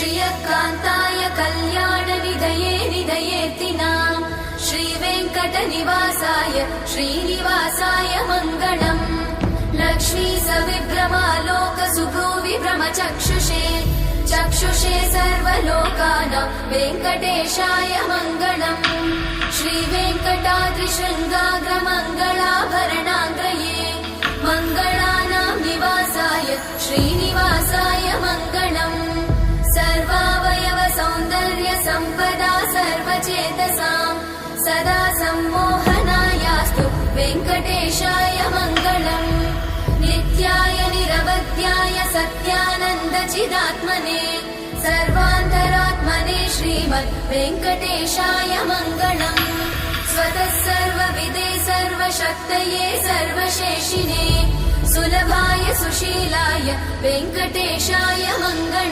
श्रियकान्ताय कल्याणनिधये निधयेतिनाम् श्रीवेङ्कटनिवासाय श्रीनिवासाय मङ्गलम् लक्ष्मी सविभ्रमालोकसुभ्रूविभ्रमचक्षुषे चक्षुषे सर्वलोकानां वेङ्कटेशाय मङ्गलम् श्रीवेङ्कटाद्रिशृङ्गाग्रमङ्गलाभरणाङ्गये मङ्गलानां निवासाय श्रीनिवासाय मङ्गलम् सर्वावयव सौन्दर्य सम्पदा सर्वचेतसां सदा सम्मोहनायास्तु वेङ्कटेशाय मङ्गलम् नित्याय निरवध्याय सत्यानन्दचिदात्मने सर्वान्तरात्मने श्रीमद् वेङ्कटेशाय मङ्गलम् स्वतः सर्वविदे सर्वशक्तये सर्वशेषिने सुलभाय सुशीलाय वेङ्कटेशाय मङ्गलम्।